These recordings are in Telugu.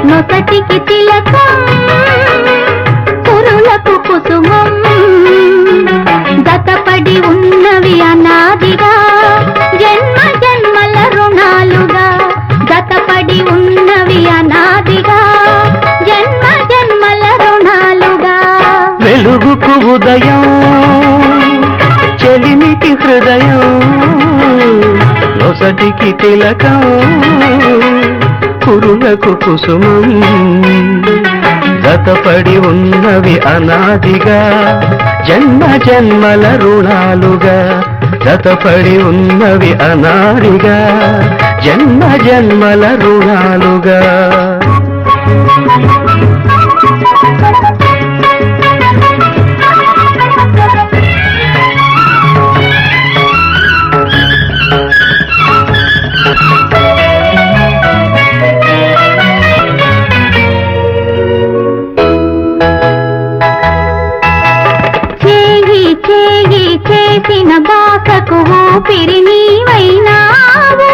నొసటికి తిలకం కురులకు కుసుమం జతపడి ఉన్నవి అనాదిగా జన్మ జన్మల రుణాలుగా జతపడి ఉన్నవి అనాదిగా జన్మ జన్మల రుణాలుగా వెలుగుకు ఉదయం చెలిమికి హృదయం నొసటికి తిలకం కురులకు కుసుమం జతపడి ఉన్నవి అనాదిగా జన్మ జన్మల రుణాలుగా జతపడి ఉన్నవి అనాదిగా జన్మ జన్మల రుణాలుగా చేసిన బాసకు ఊపిరి నీవైనావు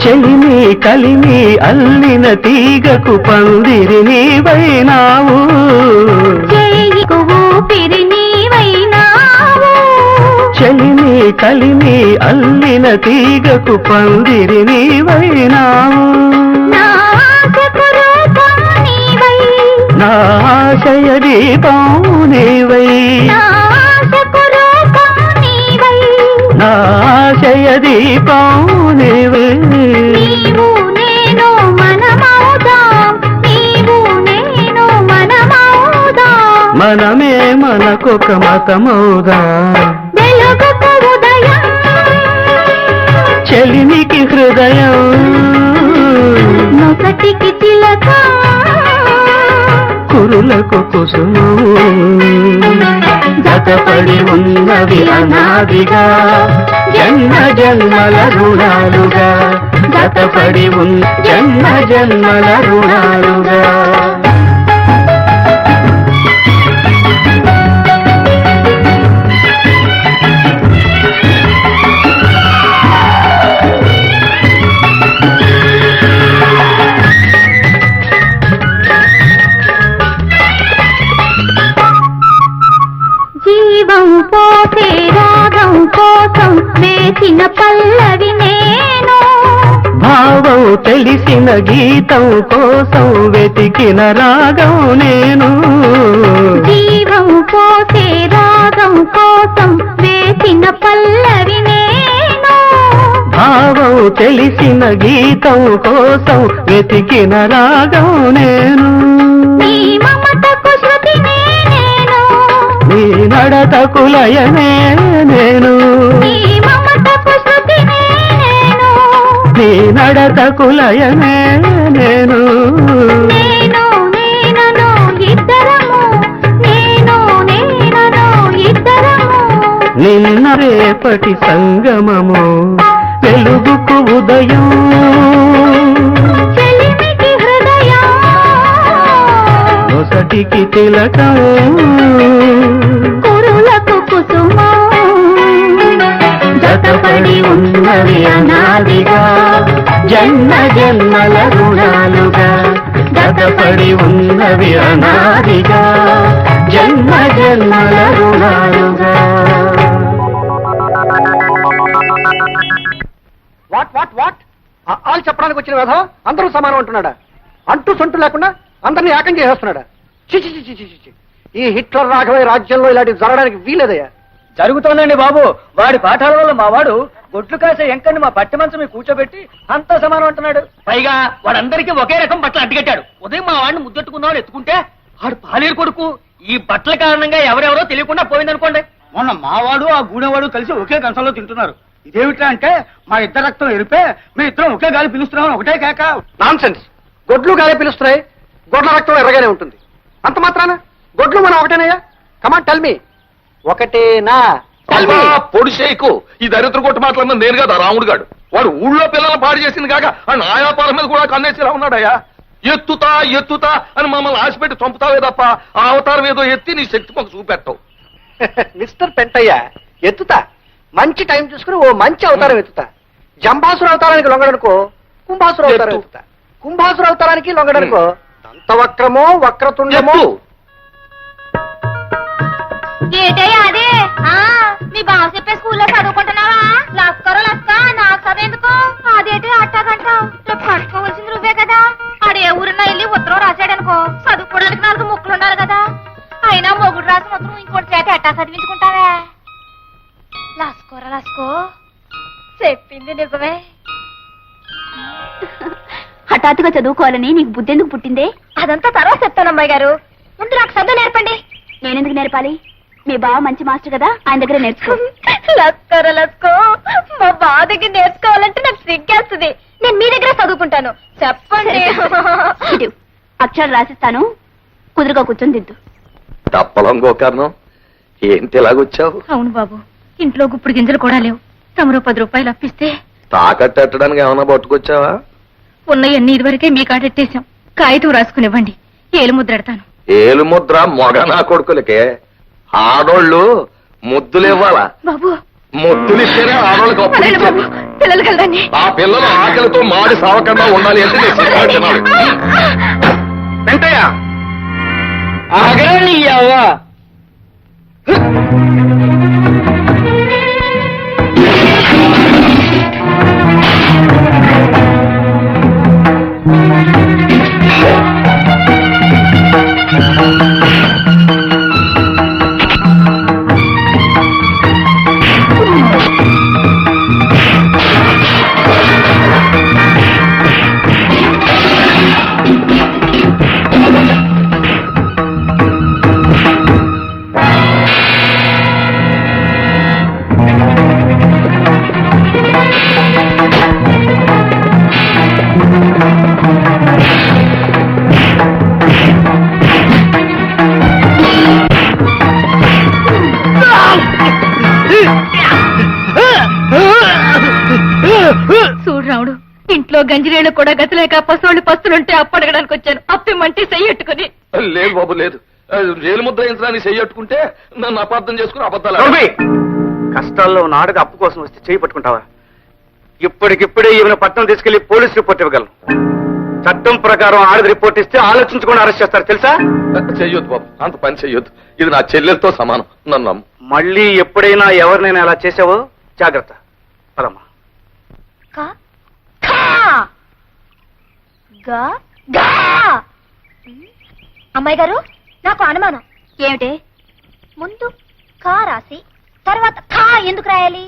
చెలిమి కలిమి అల్లిన తీగకు పందిరి నీవైనావు చేయికు ఊపిరి నీవైనావు చెలిమి కలిమి అల్లిన తీగకు పందిరి నీవైనావు నా ఆశకు రూపం నీవై నా ఆశయ దీపం నీవై నా ఆశయ దీపం నీవై నీవు నేను మనమౌదాం నీవు నేను మనమౌదాం మనమే మనకొక మతమౌదా వెలుగుకు ఉదయం చెలిమికి హృదయం నొసటికి తిలకం కురులకు కుసుమం జతపడి ఉన్నవి అనాదిగా జన్మ జన్మల రుణాలుగా జతపడి ఉన్న జన్మ జన్మల రుణాలుగా జీవం పోసే రాగం కోసం వేసిన పల్లవి నేను భావం తెలిసిన గీతం కోసం వెతికిన రాగం నేను జీవం పోసే రాగం కోసం వేసిన పల్లవి నేను భావం తెలిసిన గీతం కోసం వెతికిన రాగం నేను నీ మమతకు శృతినే నేను నీ నడతకు లయనే నేను నీ మమతకు శృతినే నేను నీ నడతకు లయనే నేను నేను నేనను ఇద్దరము నేను నేనను ఇద్దరము నిన్న రేపటి సంగమము వెలుగుకు ఉదయం చెలిమికి హృదయం నొసటికి తిలకం కురులకు కుసుమం జతపడి ఉన్నవి అనాదిగా జన్మ జన్మల రుణాలుగా జతపడి ఉన్నవి అనాదిగా జన్మ జన్మల రుణాలుగా వాట్ వాట్ వాట్ ఆళ్ళు చెప్పడానికి వచ్చిన వ్యధ అందరూ సమానం అంటున్నాడా అంటూ సొంటు లేకుండా అందరినీ ఏకం చేసేస్తున్నాడా చిచి చిచి చిచి ఈ హిట్లర్ రాఘవయ్య రాజ్యంలో ఇలాంటివి జరగడానికి వీలేదయ్యా జరుగుతోందండి బాబు వాడి పాఠాల వల్ల మా వాడు గొడ్లు కాసే ఎంకని మా పట్టి మంచం మీద కూర్చోబెట్టి అంతా సమానం అంటున్నాడు. పైగా వాడందరికీ ఒకే రకం బట్టలు అడ్డుకట్టాడు. ఉదయం మా వాడిని ముద్దెట్టుకుందామని ఎత్తుకుంటే వాడు పాలేరు కొడుకు. ఈ బట్టల కారణంగా ఎవరెవరో తెలియకుండా పోయిందనుకోండి. మొన్న మావాడు ఆ గూడెవాడు కలిసి ఒకే కంచంలో తింటున్నారు. ఇదేమిటా అంటే మా ఇద్దరు రక్తం ఎరిపే మీ ఇద్దరం ఒకే గాలి పిలుస్తున్నామని ఒకటే కేక. Nonsense. గొడ్లు గాలి పిలుస్తున్నాయి, గొడ్ల రక్తం ఎర్రగానే ఉంటుంది. అంత మాత్రాన గొడ్లు మనం ఒకటేనయ్యా? కమాన్ టెల్ మీ, ఒకటేనా? పొడి షేకు ఈ దరిద్ర కొట్టు మాటలన్నా నేను కదా రాముడు గాడు. వాడు ఊళ్ళో పిల్లలు పాడు చేసింది కాక ఆ నాయాపాల మీద కూడా కన్నేసిలా ఉన్నాడయ్యా. ఎత్తుతా ఎత్తుతా అని మమ్మల్ని ఆశపెట్టి చంపుతావే తప్ప ఆ అవతారం ఏదో ఎత్తి నీ శక్తి మాకు చూపెట్టవు. మిస్టర్ పెంటయ్య, ఎత్తుతా. మంచి టైం చూసుకుని ఓ మంచి అవతారం ఎత్తుతా. జంబాసుర అవతారానికి లొంగడనుకో కుంభాసుర అవతారం ఎత్తుతా. కుంభాసుర అవతారానికి లొంగడనుకో దంతవక్రమో వక్రతుండమో చెప్పు. ఏటయ్యా అదే మీ బావ చెప్పే స్కూల్లో చదువుకుంటున్నావా? లస్కరో లస్క నాకు చదివేందుకు? అదేంటి అట్టాగంటావు? రేపు పట్టుకోవాల్సింది నువ్వే కదా. ఆడే ఊరిన వెళ్ళి ఉత్తరం రాశాడనుకో, చదువుకోవడానికి 4 ముక్కలు ఉండాలి కదా. అయినా మొగుడు రాసిన ఉత్తరం ఇంకోటి చేత ఎట్టా చదివించుకుంటావే? లస్కోరా లస్కో, చెప్పింది నిజమే. హఠాత్తుగా చదువుకోవాలని నీకు బుద్ధి ఎందుకు పుట్టిందే? అదంతా తర్వాత చెప్తాను అమ్మాయి గారు. ముందు నాకు చదువు నేర్పండి. నేనెందుకు నేర్పాలి? మీ బావ మంచి మాస్టర్ కదా, ఆయన దగ్గర నేర్చుకో. లస్కరో లస్కో, మా బావ దగ్గర నేర్చుకోవాలంటే నాకు సిగ్గేస్తుంది. నేను మీ దగ్గర చదువుకుంటాను. చెప్పండి. ఇటు, అక్షరాలు రాసిస్తాను, కుదురుగా కూర్చొని దిద్దు. తప్పలం గోకర్ణం ఏంటి ఇలాగొచ్చావు? అవును బాబు, ఇంట్లో గుప్పుడు గింజలు కూడా లేవు. తమరు 10 రూపాయలు అప్పిస్తే తాకట్టడానికి ఏమైనా పట్టుకొచ్చావా? ఉన్నయన్నీ ఇదివరకే మీ కాడెట్టేశాం. కాగితం రాసుకునివ్వండి, ఏలు ముద్రెడతాను. ఏలు ముద్ర మొగ నా కొడుకులకే. ఆడోళ్ళు ముద్దులు ఇవ్వాలా? బాబు ముద్దులు ఇస్తేనే ఆడోళ్ళకి అప్పు అదేంటి బాబు, ఇచ్చేది. పిల్లలు కలదండి. ఆ పిల్లలు ఆకలితో మాడి సావకుండా ఉండాలి అంటే నేను సిద్ధాంతనాలు. వెంటయ్య ఆగరా నీ అవ్వ. చూడు రాముడు, ఇంట్లో గంజిరేళ్ళు కూడా గతిలేక పసోళ్ళు పస్తులుంటే అప్పడగడానికి వచ్చాను. అప్పిమంటే చెయ్యట్టుకుని. లేదు బాబు లేదు. ఏలు ముద్ర వేయించడానికి చెయ్యట్టుకుంటే నన్ను అపార్థం చేసుకుని అబద్ధాలు రవి, కష్టాల్లో ఉన్న ఆడది అప్పు కోసం వస్తే చేయి పట్టుకుంటావా? ఇప్పటికిప్పుడే ఈమెను పట్టణం తీసుకెళ్లి పోలీస్ రిపోర్ట్ ఇవ్వగలను. చట్టం ప్రకారం ఆడది రిపోర్ట్ ఇస్తే ఆలోచించకుండా అరెస్ట్ చేస్తారు తెలుసా? చెయ్యొద్దు బాబు, అంత పని చెయ్యొద్దు. ఇది నా చెల్లెలతో సమానం, నన్ను నమ్ము. మళ్ళీ ఎప్పుడైనా ఎవరినైనా అలా చేసావో జాగ్రత్త. పదమ్మా. కా ఖా గా గా. అమ్మాయి గారు, నాకు అనుమానం. ఏమిటే? ముందు ఖా రాసి తర్వాత ఖా ఎందుకు రాయాలి?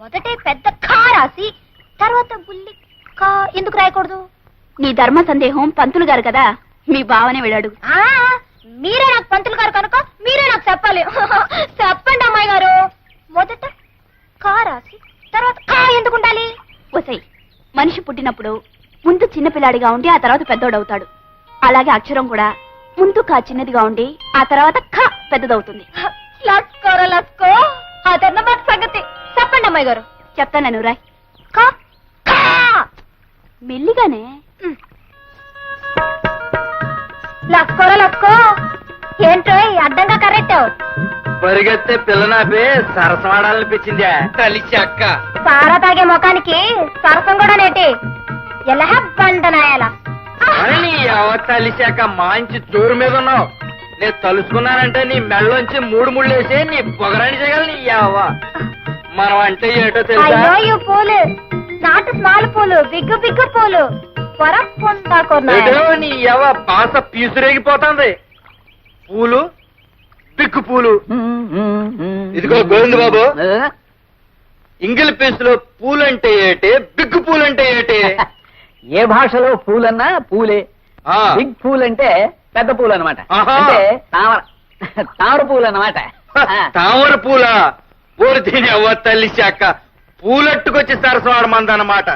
మొదటే పెద్ద ఖా రాసి తర్వాత బుల్లి ఖా ఎందుకు రాయకూడదు? నీ ధర్మ సందేహం పంతులు గారు కదా, మీ బావనే వెళ్ళాడు. ఆ, మీరే నాకు పంతులు గారు కనుక మీరే నాకు చెప్పాలి. చెప్పండి అమ్మాయి గారు. మొదట ఖా రాసి తర్వాత ఖా ఎందుకు ఉండాలి? ఒసై, మనిషి పుట్టినప్పుడు ముందు చిన్నపిల్లాడిగా ఉండి ఆ తర్వాత పెద్దోడవుతాడు. అలాగే అక్షరం కూడా ముందు కా చిన్నదిగా ఉండి ఆ తర్వాత ఖ పెద్దదవుతుంది. లస్కోరా లస్కో, అదన్నమాట సంగతి. చెప్పండి అమ్మాయి గారు. చెప్తాను రాయ్. ఖా ఖా. మెల్లిగానే. లస్కోరా లస్కో, ఏంటో అడ్డంగా కరెక్టావు? పరిగెత్తే పిల్లనాపి సరసమాడాలనిపించిందా? కలిసి అక్క సారా తాగే ముఖానికి సరసం కూడా నేటి. ఎలా బండనాయాల. నీ అవతలిశాక మంచి జోరు మీద ఉన్నావు. నేను తలుసుకున్నానంటే నీ మెళ్ళలోంచి 3 ముళ్ళేసి నీ పొగరాని చేయగలను. నీ అవ్వ మనం అంటే ఏటో తెలుసా? అయ్యో ఈ పూలు నాటు స్మాల్ పూలు, బిగ్గు బిగ్గు పూలు ఏటో నీ అవ్వ బాస పీసురేగిపోతుంది. పూలు బిగ్గు పూలు. ఇదిగో గోవింద బాబు, ఇంగిల్ పీసులో పూలంటే ఏటి, బిగ్గు పూలంటే ఏటి? ఏ భాషలో పూలన్నా పూలే. ఆ, బిగ్ పూల్ అంటే పెద్ద పూలు అనమాట. ఆహా. అంటే తామర పూలు అన్నమాట. తామర పూల ఊరు దీని అవ్వ తల్లి శాఖ పూలట్టుకొచ్చి సరసవాడమందన్నమాట.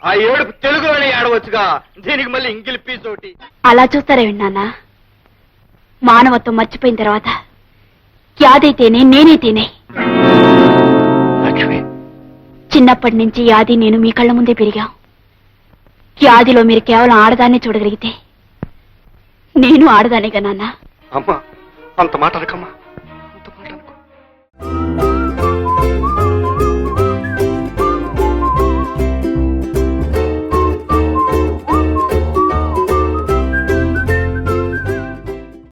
ఆ ఏడుపు తెలుగులోనే ఏడవచ్చుగా, దీనికి మళ్ళీ ఇంగిల్ పీస్ ఒకటి. అలా చూస్తారే విన్నానా? మానవత్వం మర్చిపోయిన తర్వాత యాదైతేనే నేనైతేనే. లక్ష్మి, చిన్నప్పటి నుంచి యాది నేను మీ కళ్ళ ముందే పెరిగాం. యాదిలో మీరు కేవలం ఆడదాన్నే చూడగలిగితే నేను ఆడదానేగా నాన్న. అమ్మా అంత మాట అనకమ్మా.